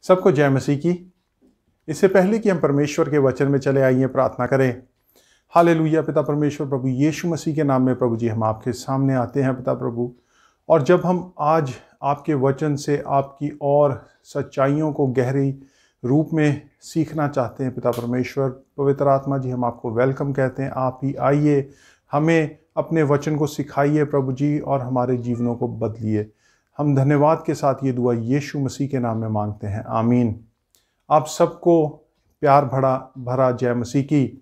सबको जय मसीह की। इससे पहले कि हम परमेश्वर के वचन में चले आइए प्रार्थना करें। हालेलुया। पिता परमेश्वर प्रभु यीशु मसीह के नाम में प्रभु जी हम आपके सामने आते हैं पिता प्रभु, और जब हम आज आपके वचन से आपकी और सच्चाइयों को गहरी रूप में सीखना चाहते हैं पिता परमेश्वर, पवित्र आत्मा जी हम आपको वेलकम कहते हैं। आप ही आइए, हमें अपने वचन को सिखाइए प्रभु जी और हमारे जीवनों को बदलिए। हम धन्यवाद के साथ ये दुआ यीशु मसीह के नाम में मांगते हैं, आमीन। आप सबको प्यार भरा जय मसीह की।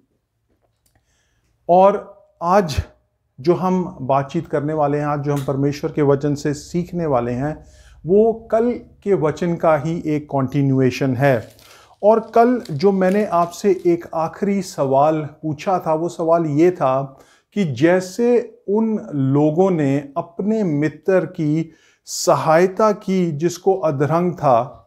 और आज जो हम बातचीत करने वाले हैं, आज जो हम परमेश्वर के वचन से सीखने वाले हैं, वो कल के वचन का ही एक कॉन्टिन्यूएशन है। और कल जो मैंने आपसे एक आखिरी सवाल पूछा था, वो सवाल ये था कि जैसे उन लोगों ने अपने मित्र की सहायता की जिसको अधरंग था,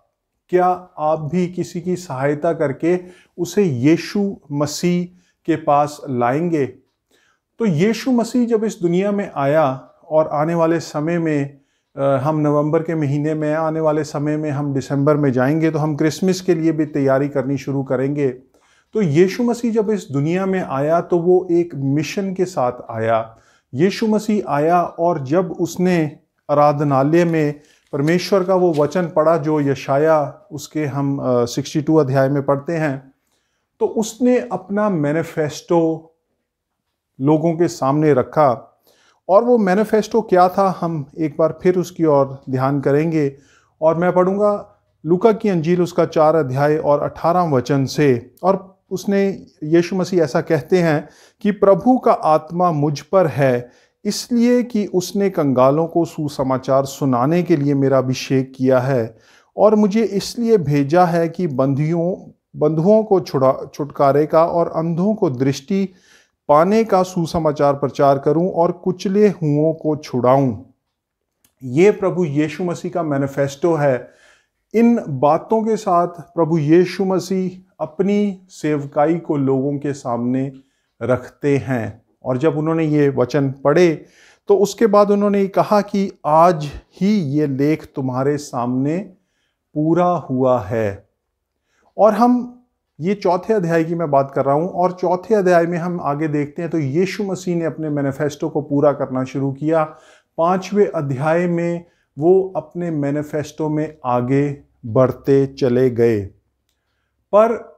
क्या आप भी किसी की सहायता करके उसे यीशु मसीह के पास लाएंगे? तो यीशु मसीह जब इस दुनिया में आया, और आने वाले समय में हम नवंबर के महीने में, आने वाले समय में हम दिसंबर में जाएंगे, तो हम क्रिसमस के लिए भी तैयारी करनी शुरू करेंगे। तो यीशु मसीह जब इस दुनिया में आया तो वो एक मिशन के साथ आया। यीशु मसीह आया और जब उसने आराधनालय में परमेश्वर का वो वचन पढ़ा जो यशाया उसके हम 62 अध्याय में पढ़ते हैं, तो उसने अपना मैनिफेस्टो लोगों के सामने रखा। और वो मैनिफेस्टो क्या था, हम एक बार फिर उसकी ओर ध्यान करेंगे। और मैं पढ़ूंगा लूका की अंजील उसका 4 अध्याय और 18 वचन से। और उसने यीशु मसीह ऐसा कहते हैं कि प्रभु का आत्मा मुझ पर है, इसलिए कि उसने कंगालों को सुसमाचार सुनाने के लिए मेरा अभिषेक किया है, और मुझे इसलिए भेजा है कि बंधुओं को छुटकारे का और अंधों को दृष्टि पाने का सुसमाचार प्रचार करूं और कुचले हुओं को छुड़ाऊं। ये प्रभु यीशु मसीह का मैनिफेस्टो है। इन बातों के साथ प्रभु यीशु मसीह अपनी सेवकाई को लोगों के सामने रखते हैं। और जब उन्होंने ये वचन पढ़े तो उसके बाद उन्होंने कहा कि आज ही ये लेख तुम्हारे सामने पूरा हुआ है। और हम ये 4थे अध्याय की मैं बात कर रहा हूँ, और 4थे अध्याय में हम आगे देखते हैं तो यीशु मसीह ने अपने मैनिफेस्टो को पूरा करना शुरू किया। 5वें अध्याय में वो अपने मैनिफेस्टो में आगे बढ़ते चले गए। पर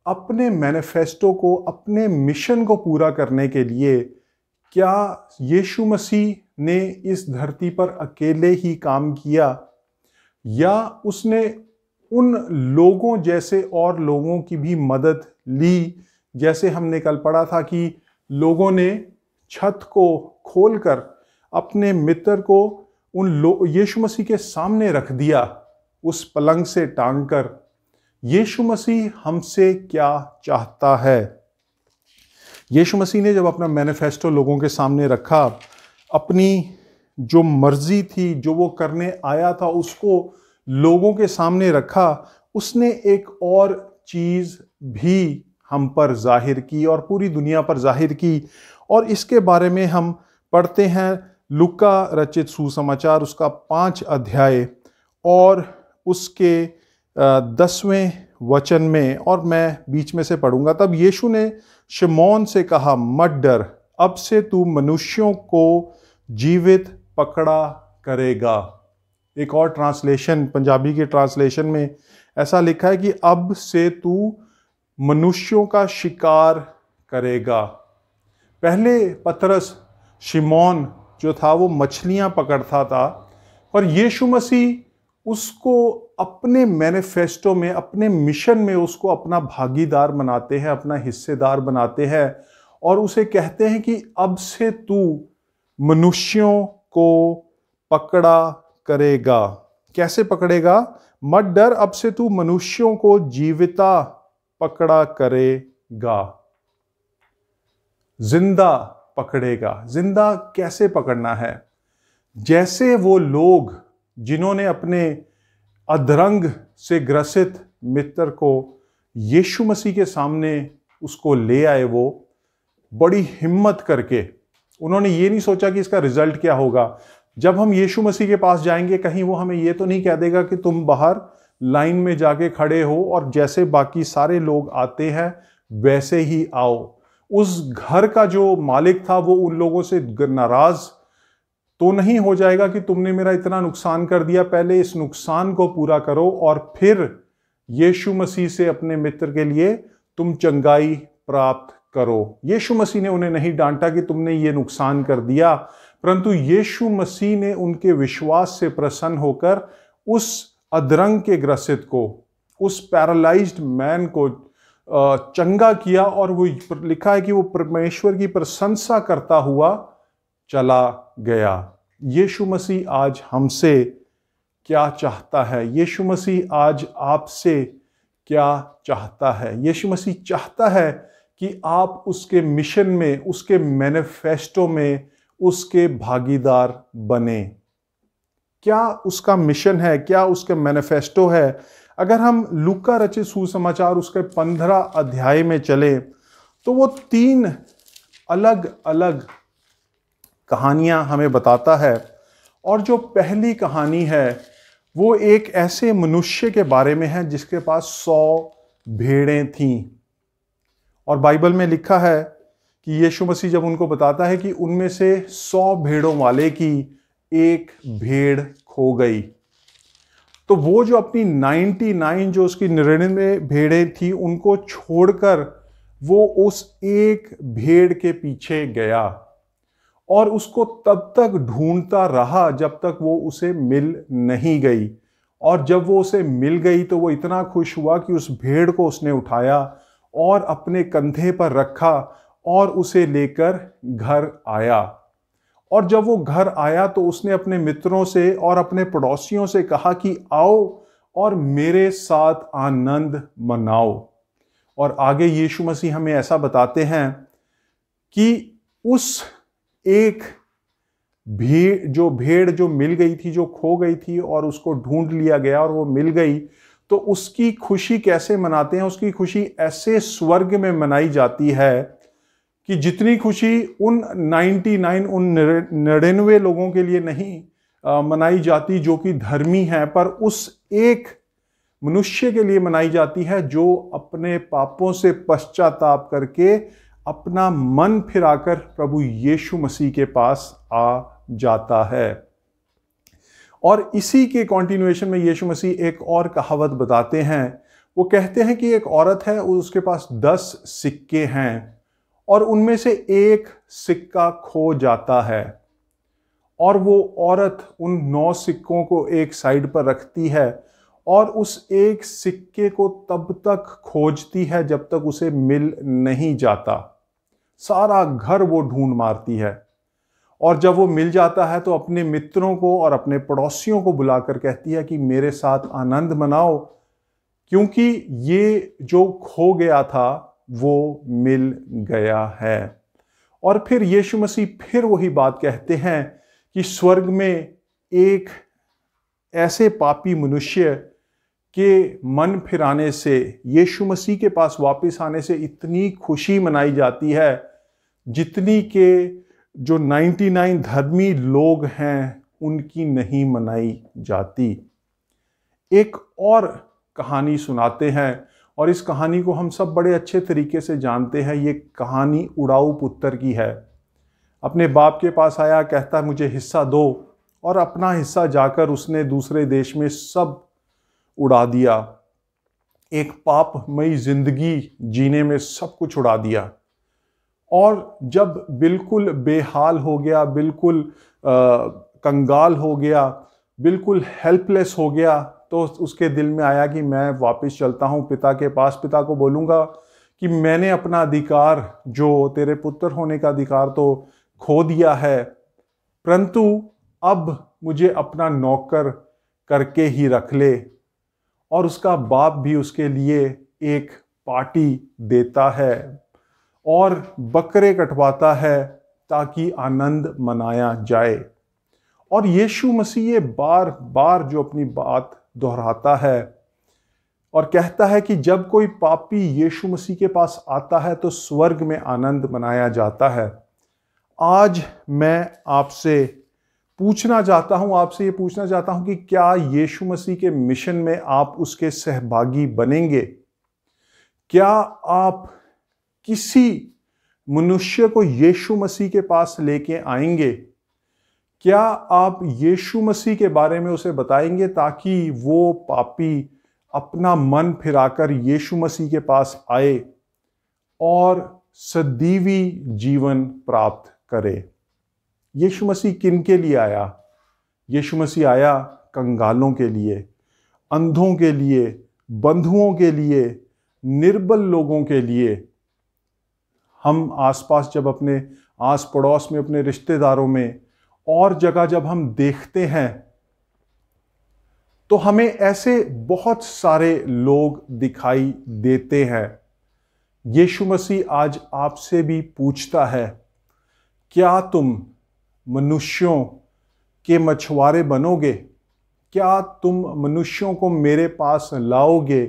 अपने मैनिफेस्टो को, अपने मिशन को पूरा करने के लिए क्या यीशु मसीह ने इस धरती पर अकेले ही काम किया, या उसने उन लोगों जैसे और लोगों की भी मदद ली? जैसे हमने कल पढ़ा था कि लोगों ने छत को खोलकर अपने मित्र को यीशु मसीह के सामने रख दिया, उस पलंग से टांग कर। यीशु मसीह हमसे क्या चाहता है? यीशु मसीह ने जब अपना मैनिफेस्टो लोगों के सामने रखा, अपनी जो मर्जी थी, जो वो करने आया था, उसको लोगों के सामने रखा, उसने एक और चीज भी हम पर जाहिर की और पूरी दुनिया पर जाहिर की। और इसके बारे में हम पढ़ते हैं लूका रचित सुसमाचार उसका 5 अध्याय और उसके 10वें वचन में, और मैं बीच में से पढ़ूंगा। तब यीशु ने शिमोन से कहा, मत डर, अब से तू मनुष्यों को जीवित पकड़ा करेगा। एक और ट्रांसलेशन, पंजाबी के ट्रांसलेशन में ऐसा लिखा है कि अब से तू मनुष्यों का शिकार करेगा। पहले पतरस, शिमोन जो था वो मछलियां पकड़ता था, पर यीशु मसीह उसको अपने मैनिफेस्टो में, अपने मिशन में उसको अपना भागीदार बनाते हैं, अपना हिस्सेदार बनाते हैं, और उसे कहते हैं कि अब से तू मनुष्यों को पकड़ा करेगा। कैसे पकड़ेगा? मत डर, अब से तू मनुष्यों को जीविता पकड़ा करेगा। जिंदा पकड़ेगा। जिंदा कैसे पकड़ना है? जैसे वो लोग जिन्होंने अपने अधरंग से ग्रसित मित्र को यीशु मसीह के सामने उसको ले आए, वो बड़ी हिम्मत करके, उन्होंने ये नहीं सोचा कि इसका रिजल्ट क्या होगा। जब हम यीशु मसीह के पास जाएंगे, कहीं वो हमें ये तो नहीं कह देगा कि तुम बाहर लाइन में जाके खड़े हो और जैसे बाकी सारे लोग आते हैं वैसे ही आओ। उस घर का जो मालिक था वो उन लोगों से नाराज तो नहीं हो जाएगा कि तुमने मेरा इतना नुकसान कर दिया, पहले इस नुकसान को पूरा करो और फिर यीशु मसीह से अपने मित्र के लिए तुम चंगाई प्राप्त करो। यीशु मसीह ने उन्हें नहीं डांटा कि तुमने ये नुकसान कर दिया, परंतु यीशु मसीह ने उनके विश्वास से प्रसन्न होकर उस अधरंग के ग्रसित को, उस पैरालाइज्ड मैन को चंगा किया और वो लिखा है कि वो परमेश्वर की प्रशंसा करता हुआ चला गया। यीशु मसीह आज हमसे क्या चाहता है? यीशु मसीह आज आपसे क्या चाहता है? यीशु मसीह चाहता है कि आप उसके मिशन में, उसके मैनिफेस्टो में उसके भागीदार बने। क्या उसका मिशन है? क्या उसका मैनिफेस्टो है? अगर हम लूका रचित सुसमाचार उसके 15 अध्याय में चले तो वो 3 अलग अलग कहानियां हमें बताता है। और जो पहली कहानी है वो एक ऐसे मनुष्य के बारे में है जिसके पास 100 भेड़ें थीं। और बाइबल में लिखा है कि यीशु मसीह जब उनको बताता है कि उनमें से 100 भेड़ों वाले की एक भेड़ खो गई, तो वो जो अपनी 99 जो उसकी 99 भेड़ें थी उनको छोड़कर वो उस एक भेड़ के पीछे गया और उसको तब तक ढूंढता रहा जब तक वो उसे मिल नहीं गई। और जब वो उसे मिल गई तो वो इतना खुश हुआ कि उस भेड़ को उसने उठाया और अपने कंधे पर रखा और उसे लेकर घर आया। और जब वो घर आया तो उसने अपने मित्रों से और अपने पड़ोसियों से कहा कि आओ और मेरे साथ आनंद मनाओ। और आगे यीशु मसीह हमें ऐसा बताते हैं कि उस एक भेड़ जो मिल गई थी, जो खो गई थी और उसको ढूंढ लिया गया और वो मिल गई, तो उसकी खुशी कैसे मनाते हैं? उसकी खुशी ऐसे स्वर्ग में मनाई जाती है कि जितनी खुशी उन 99 लोगों के लिए नहीं मनाई जाती जो कि धर्मी हैं, पर उस एक मनुष्य के लिए मनाई जाती है जो अपने पापों से पश्चाताप करके अपना मन फिराकर प्रभु यीशु मसीह के पास आ जाता है। और इसी के कॉन्टिन्यूएशन में यीशु मसीह एक और कहावत बताते हैं। वो कहते हैं कि एक औरत है, उसके पास 10 सिक्के हैं और उनमें से एक सिक्का खो जाता है और वो औरत उन 9 सिक्कों को एक साइड पर रखती है और उस एक सिक्के को तब तक खोजती है जब तक उसे मिल नहीं जाता। सारा घर वो ढूंढ मारती है और जब वो मिल जाता है तो अपने मित्रों को और अपने पड़ोसियों को बुलाकर कहती है कि मेरे साथ आनंद मनाओ, क्योंकि ये जो खो गया था वो मिल गया है। और फिर यीशु मसीह फिर वही बात कहते हैं कि स्वर्ग में एक ऐसे पापी मनुष्य के मन फिराने से, यीशु मसीह के पास वापस आने से इतनी खुशी मनाई जाती है जितनी के जो 99 धर्मी लोग हैं उनकी नहीं मनाई जाती। एक और कहानी सुनाते हैं और इस कहानी को हम सब बड़े अच्छे तरीके से जानते हैं। ये कहानी उड़ाऊ पुत्र की है। अपने बाप के पास आया, कहता मुझे हिस्सा दो, और अपना हिस्सा जाकर उसने दूसरे देश में सब उड़ा दिया। एक पापमयी जिंदगी जीने में सब कुछ उड़ा दिया और जब बिल्कुल बेहाल हो गया, बिल्कुल कंगाल हो गया, बिल्कुल हेल्पलेस हो गया, तो उसके दिल में आया कि मैं वापस चलता हूँ पिता के पास। पिता को बोलूँगा कि मैंने अपना अधिकार, जो तेरे पुत्र होने का अधिकार तो खो दिया है, परंतु अब मुझे अपना नौकर करके ही रख ले। और उसका बाप भी उसके लिए एक पार्टी देता है और बकरे कटवाता है ताकि आनंद मनाया जाए। और यीशु मसीह ये बार बार जो अपनी बात दोहराता है और कहता है कि जब कोई पापी यीशु मसीह के पास आता है तो स्वर्ग में आनंद मनाया जाता है। आज मैं आपसे पूछना चाहता हूं, आपसे ये पूछना चाहता हूं कि क्या यीशु मसीह के मिशन में आप उसके सहभागी बनेंगे? क्या आप किसी मनुष्य को यीशु मसीह के पास लेके आएंगे? क्या आप यीशु मसीह के बारे में उसे बताएंगे ताकि वो पापी अपना मन फिराकर यीशु मसीह के पास आए और सदीवी जीवन प्राप्त करे? यीशु मसीह किन के लिए आया? यीशु मसीह आया कंगालों के लिए, अंधों के लिए, बंधुओं के लिए, निर्बल लोगों के लिए। हम आसपास जब अपने आस पड़ोस में, अपने रिश्तेदारों में और जगह जब हम देखते हैं तो हमें ऐसे बहुत सारे लोग दिखाई देते हैं। यीशु मसीह आज आपसे भी पूछता है, क्या तुम मनुष्यों के मछुआरे बनोगे? क्या तुम मनुष्यों को मेरे पास लाओगे?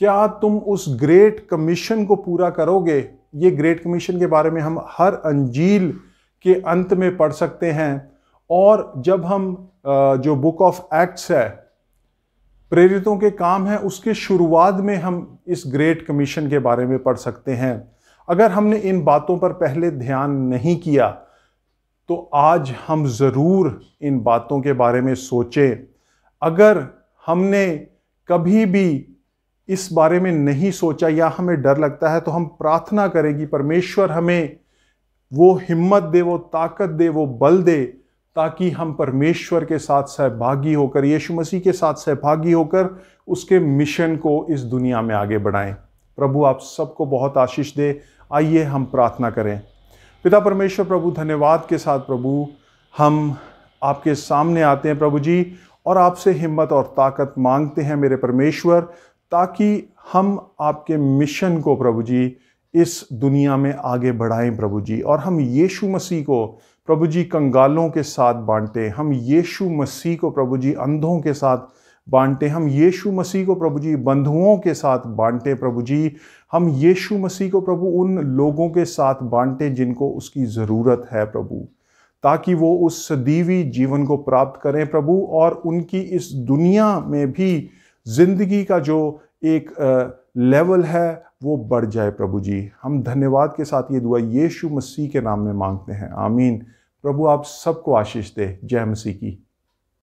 क्या तुम उस ग्रेट कमीशन को पूरा करोगे? ये ग्रेट कमीशन के बारे में हम हर अंजील के अंत में पढ़ सकते हैं। और जब हम जो बुक ऑफ एक्ट्स है, प्रेरितों के काम है, उसके शुरुआत में हम इस ग्रेट कमीशन के बारे में पढ़ सकते हैं। अगर हमने इन बातों पर पहले ध्यान नहीं किया तो आज हम ज़रूर इन बातों के बारे में सोचें। अगर हमने कभी भी इस बारे में नहीं सोचा या हमें डर लगता है तो हम प्रार्थना करें कि परमेश्वर हमें वो हिम्मत दे, वो ताकत दे, वो बल दे, ताकि हम परमेश्वर के साथ सहभागी होकर, यीशु मसीह के साथ सहभागी होकर उसके मिशन को इस दुनिया में आगे बढ़ाएं। प्रभु आप सबको बहुत आशीष दे। आइए हम प्रार्थना करें। पिता परमेश्वर, प्रभु धन्यवाद के साथ प्रभु हम आपके सामने आते हैं प्रभु जी, और आपसे हिम्मत और ताकत मांगते हैं मेरे परमेश्वर, ताकि हम आपके मिशन को प्रभु जी इस दुनिया में आगे बढ़ाएं प्रभु जी। और हम यीशु मसीह को प्रभु जी कंगालों के साथ बांटें, हम यीशु मसीह को प्रभु जी अंधों के साथ बांटें, हम यीशु मसीह को प्रभु जी बंधुओं के साथ बांटें प्रभु जी। हम यीशु मसीह को प्रभु उन लोगों के साथ बांटें जिनको उसकी ज़रूरत है प्रभु, ताकि वो उस सदीवी जीवन को प्राप्त करें प्रभु, और उनकी इस दुनिया में भी जिंदगी का जो एक लेवल है वो बढ़ जाए प्रभु जी। हम धन्यवाद के साथ ये दुआ यीशु मसीह के नाम में मांगते हैं, आमीन। प्रभु आप सबको आशीष दे। जय मसीह की।